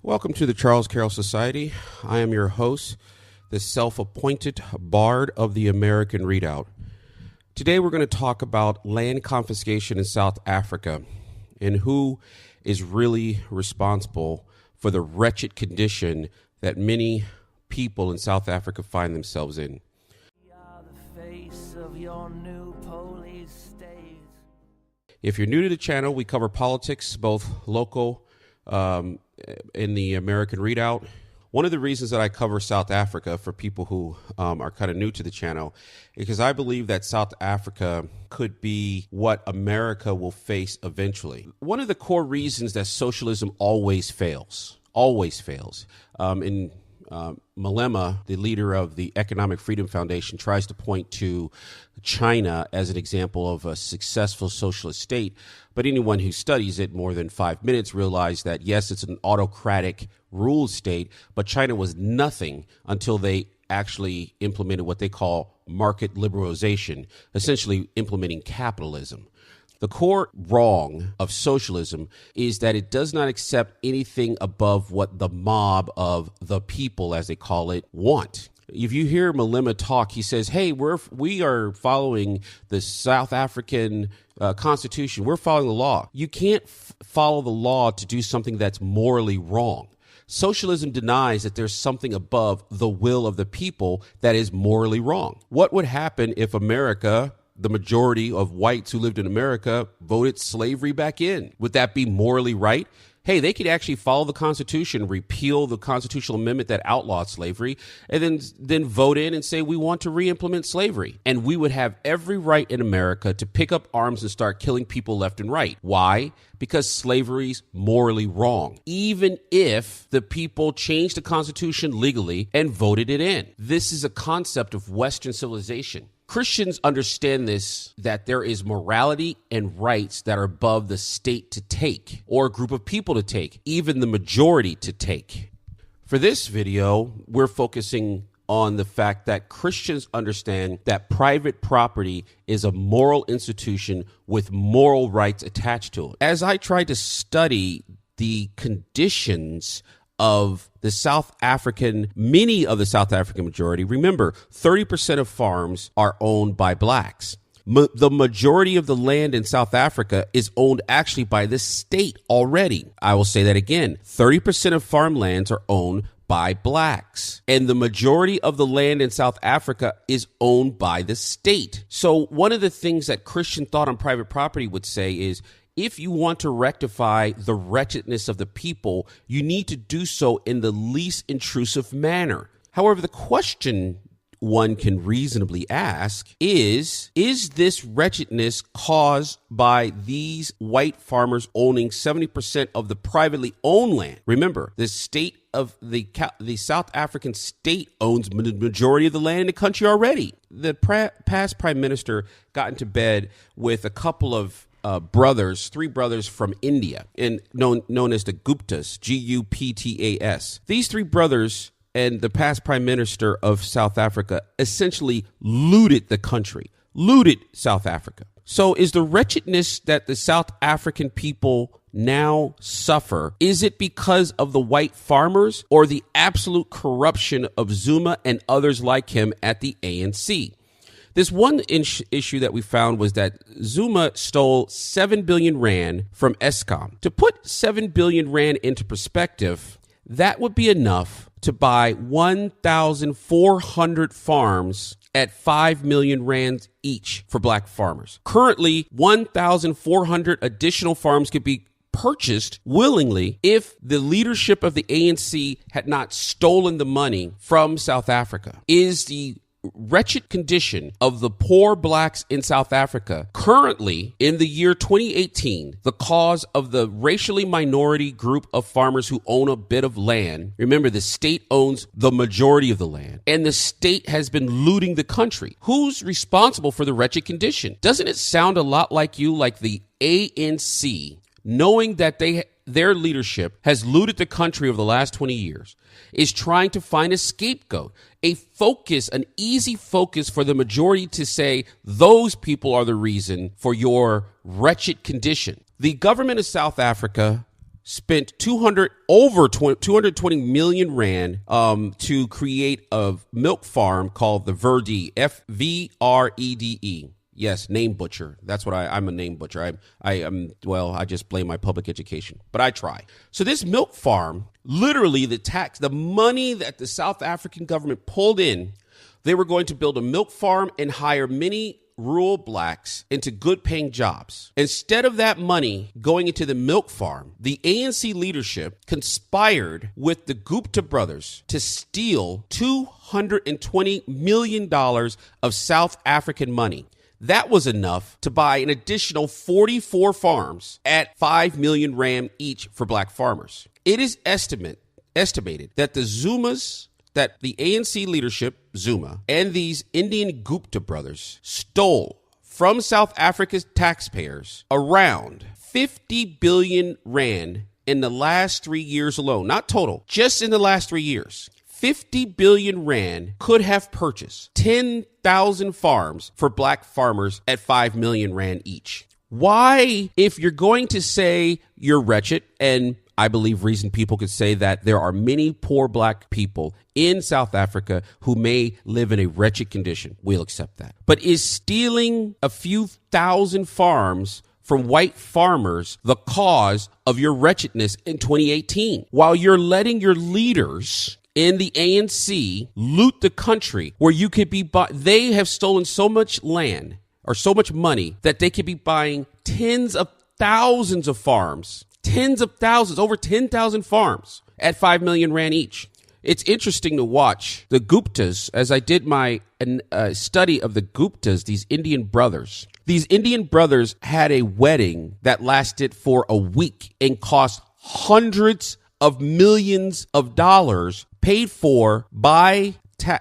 Welcome to the Charles Carroll Society. I am your host, the self-appointed bard of the American Readout. Today we're going to talk about land confiscation in South Africa and who is really responsible for the wretched condition that many people in South Africa find themselves in. If you're new to the channel, we cover politics, both local in the American Readout. One of the reasons that I cover South Africa for people who are kind of new to the channel is because I believe that South Africa could be what America will face eventually. One of the core reasons that socialism always fails. Malema, the leader of the Economic Freedom Foundation, tries to point to China as an example of a successful socialist state. But anyone who studies it more than 5 minutes realize that, yes, it's an autocratic ruled state, but China was nothing until they actually implemented what they call market liberalization, essentially implementing capitalism. The core wrong of socialism is that it does not accept anything above what the mob of the people, as they call it, want. If you hear Malema talk, he says, hey, we are following the South African Constitution. We're following the law. You can't follow the law to do something that's morally wrong. Socialism denies that there's something above the will of the people that is morally wrong. What would happen if America, the majority of whites who lived in America, voted slavery back in? Would that be morally right? Hey, they could actually follow the Constitution, repeal the constitutional amendment that outlawed slavery, and then vote in and say we want to re-implement slavery. And we would have every right in America to pick up arms and start killing people left and right. Why? Because slavery's morally wrong, even if the people changed the Constitution legally and voted it in. This is a concept of Western civilization. Christians understand this, that there is morality and rights that are above the state to take, or a group of people to take, even the majority to take. For this video, we're focusing on the fact that Christians understand that private property is a moral institution with moral rights attached to it. As I tried to study the conditions of the many of the South African majority, remember, 30% of farms are owned by blacks. The majority of the land in South Africa is owned actually by the state already. I will say that again. 30% of farmlands are owned by blacks. And the majority of the land in South Africa is owned by the state. So one of the things that Christian thought on private property would say is, if you want to rectify the wretchedness of the people, you need to do so in the least intrusive manner. However, the question one can reasonably ask is this wretchedness caused by these white farmers owning 70% of the privately owned land? Remember, the state of the South African state owns the majority of the land in the country already. The past prime minister got into bed with a couple of three brothers from India, and known as the Guptas, Guptas. These three brothers and the past prime minister of South Africa essentially looted the country, looted South Africa. So is the wretchedness that the South African people now suffer, is it because of the white farmers or the absolute corruption of Zuma and others like him at the ANC? This one issue that we found was that Zuma stole 7 billion rand from Eskom. To put 7 billion rand into perspective, that would be enough to buy 1,400 farms at 5 million rand each for black farmers. Currently, 1,400 additional farms could be purchased willingly if the leadership of the ANC had not stolen the money from South Africa. Is the wretched condition of the poor blacks in South Africa currently in the year 2018 the cause of the racially minority group of farmers who own a bit of land? Remember, the state owns the majority of the land, and the state has been looting the country. Who's responsible for the wretched condition? Doesn't it sound a lot like the ANC, knowing that their leadership has looted the country over the last 20 years, is trying to find a scapegoat, an easy focus for the majority to say those people are the reason for your wretched condition? The government of South Africa spent 220 million rand to create a milk farm called the Verde, Vrede. Yes, name butcher. That's what I'm a name butcher. I just blame my public education, but I try. So this milk farm, literally the money that the South African government pulled in, they were going to build a milk farm and hire many rural blacks into good paying jobs. Instead of that money going into the milk farm, the ANC leadership conspired with the Gupta brothers to steal $220 million of South African money. That was enough to buy an additional 44 farms at 5 million rand each for black farmers. It is estimated that that the ANC leadership, Zuma, and these Indian Gupta brothers stole from South Africa's taxpayers around 50 billion rand in the last 3 years alone. Not total, just in the last 3 years. 50 billion rand could have purchased 10,000 farms for black farmers at 5 million rand each. Why, if you're going to say you're wretched, and I believe reason people could say that there are many poor black people in South Africa who may live in a wretched condition, we'll accept that. But is stealing a few thousand farms from white farmers the cause of your wretchedness in 2018? While you're letting your leaders in the ANC loot the country where you could be, they have stolen so much land or so much money that they could be buying tens of thousands of farms, tens of thousands, over 10,000 farms at 5 million rand each. It's interesting to watch the Guptas, as I did my study of the Guptas, these Indian brothers. These Indian brothers had a wedding that lasted for a week and cost hundreds of millions of dollars, paid for by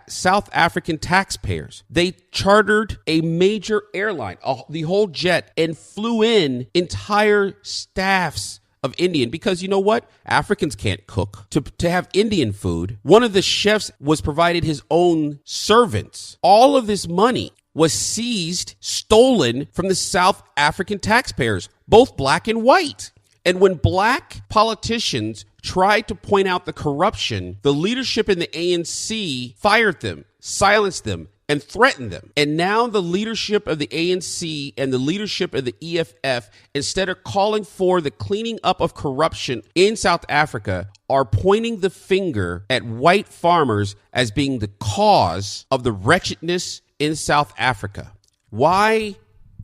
South African taxpayers. They chartered a major airline, the whole jet, and flew in entire staffs of Indian, because you know what? Africans can't cook. To have Indian food, one of the chefs was provided his own servants. All of this money was seized, stolen from the South African taxpayers, both black and white. And when black politicians tried to point out the corruption, the leadership in the ANC fired them, silenced them, and threatened them. And now the leadership of the ANC and the leadership of the EFF, instead of calling for the cleaning up of corruption in South Africa, are pointing the finger at white farmers as being the cause of the wretchedness in South Africa. Why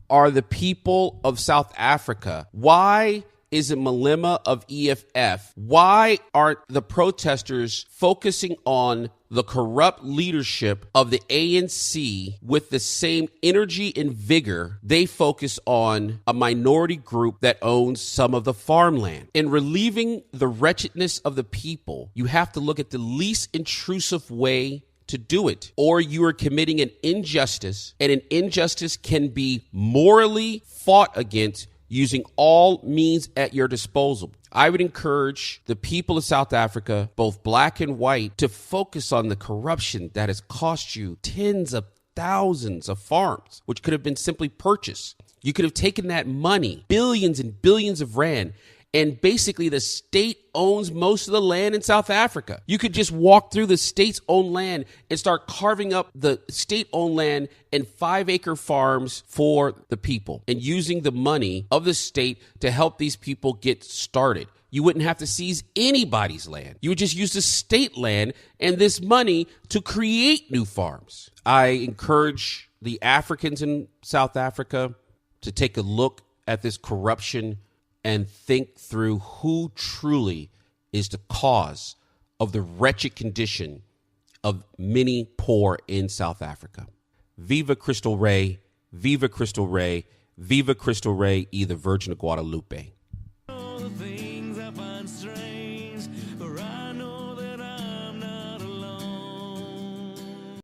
are the people of South Africa, why is it Malema of EFF? Why aren't the protesters focusing on the corrupt leadership of the ANC with the same energy and vigor they focus on a minority group that owns some of the farmland? In relieving the wretchedness of the people, you have to look at the least intrusive way to do it, or you are committing an injustice, and an injustice can be morally fought against using all means at your disposal. I would encourage the people of South Africa, both black and white, to focus on the corruption that has cost you tens of thousands of farms, which could have been simply purchased. You could have taken that money, billions and billions of rand, and basically the state owns most of the land in South Africa. You could just walk through the state's own land and start carving up the state-owned land in 5-acre farms for the people and using the money of the state to help these people get started. You wouldn't have to seize anybody's land. You would just use the state land and this money to create new farms. I encourage the Africans in South Africa to take a look at this corruption and think through who truly is the cause of the wretched condition of many poor in South Africa. Viva Crystal Ray, Viva Crystal Ray, Viva Crystal Ray, y the Virgin of Guadalupe.